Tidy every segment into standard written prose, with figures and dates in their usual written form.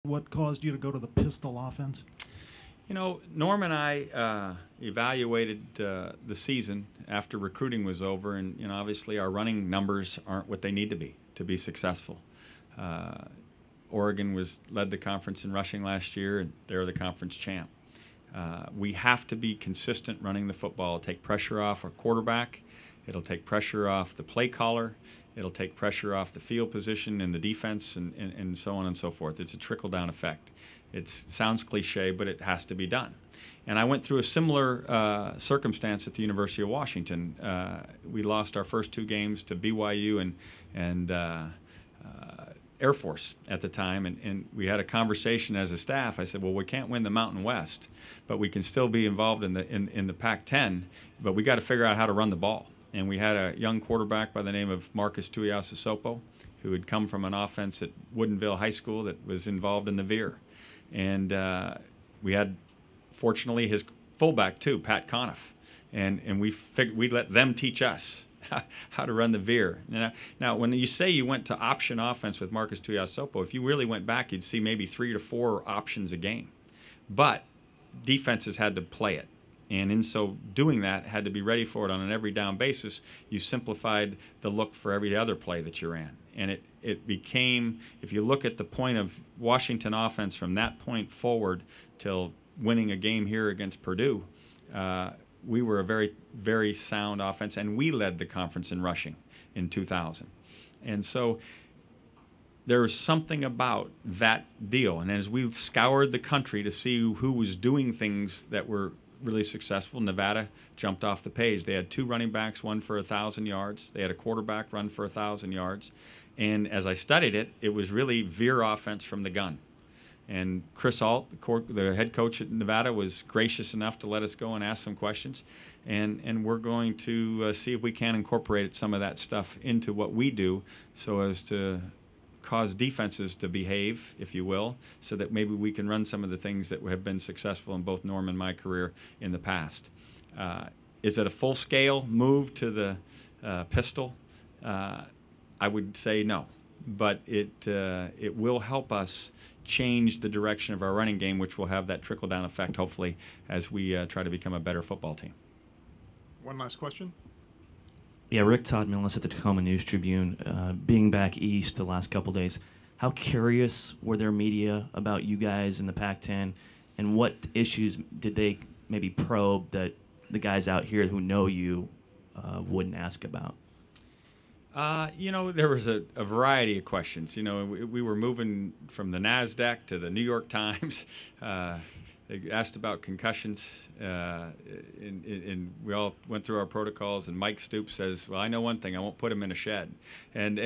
what caused you to go to the pistol offense? You know, Norm and I evaluated the season after recruiting was over, and obviously our running numbers aren't what they need to be successful. Oregon led the conference in rushing last year, and they're the conference champ. We have to be consistent running the football. It'll take pressure off our quarterback. It'll take pressure off the play caller. It'll take pressure off the field position and the defense, and so on and so forth. It's a trickle-down effect. It sounds cliche, but it has to be done. And I went through a similar circumstance at the University of Washington. We lost our first 2 games to BYU and Air Force at the time, and we had a conversation as a staff. I said, well, we can't win the Mountain West, but we can still be involved in the Pac-10, but we got to figure out how to run the ball. And we had a young quarterback by the name of Marcus Tuiasosopo, who had come from an offense at Woodinville High School that was involved in the veer. And we had, fortunately, his fullback too, Pat Conniff, and we let them teach us how to run the veer. Now, when you say you went to option offense with Marcus Tuiasosopo, if you really went back, you'd see maybe 3 to 4 options a game. But defenses had to play it. And in so doing that, had to be ready for it on an every down basis. You simplified the look for every other play that you ran. And it became, if you look at the point of Washington offense from that point forward till winning a game here against Purdue, we were a very, very sound offense, and we led the conference in rushing in 2000. And so there was something about that deal. And as we scoured the country to see who was doing things that were really successful, Nevada jumped off the page. They had 2 running backs, one for 1,000 yards. They had a quarterback run for 1,000 yards. And as I studied it, it was really veer offense from the gun. And Chris Alt, the head coach at Nevada, was gracious enough to let us go and ask some questions. And we're going to see if we can incorporate some of that stuff into what we do so as to cause defenses to behave, if you will, so that maybe we can run some of the things that have been successful in both Norm and my career in the past. Is it a full-scale move to the pistol? I would say no, but it will help us change the direction of our running game, which will have that trickle-down effect, hopefully, as we try to become a better football team. One last question. Yeah, Rick Todd Millis at the Tacoma News-Tribune. Being back east the last couple days, how curious were their media about you guys in the Pac-10, and what issues did they maybe probe that the guys out here who know you wouldn't ask about? There was a variety of questions. We were moving from the NASDAQ to the New York Times. They asked about concussions, and we all went through our protocols. And Mike Stoops says, "Well, I know one thing: I won't put him in a shed." And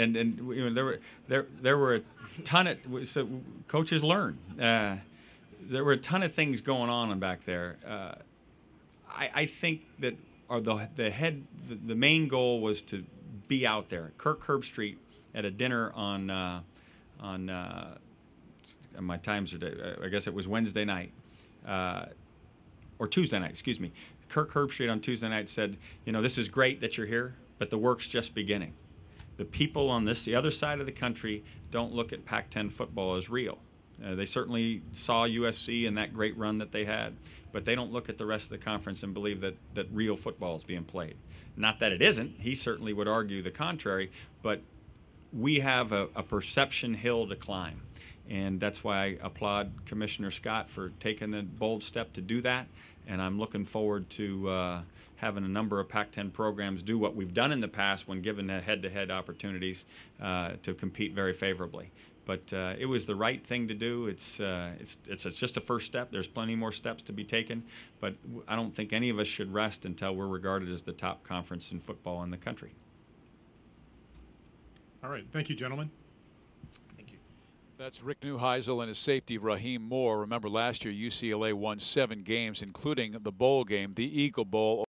there were a ton of so coaches learn. There were a ton of things going on back there. I think that the main goal was to be out there. Kirk Herbstreit at a dinner on my times are, I guess it was Wednesday night. Or Tuesday night, excuse me. Kirk Herbstreit on Tuesday night said, this is great that you're here, but the work's just beginning. The people on the other side of the country don't look at Pac-10 football as real. They certainly saw USC and that great run that they had, but they don't look at the rest of the conference and believe that real football is being played. Not that it isn't. He certainly would argue the contrary, but we have a perception hill to climb. And that's why I applaud Commissioner Scott for taking the bold step to do that. And I'm looking forward to having a number of Pac-10 programs do what we've done in the past when given head-to-head opportunities to compete very favorably. But it was the right thing to do. It's just a first step. There's plenty more steps to be taken. But I don't think any of us should rest until we're regarded as the top conference in football in the country. All right. Thank you, gentlemen. That's Rick Neuheisel and his safety, Rahim Moore. Remember, last year UCLA won 7 games, including the bowl game, the Eagle Bowl.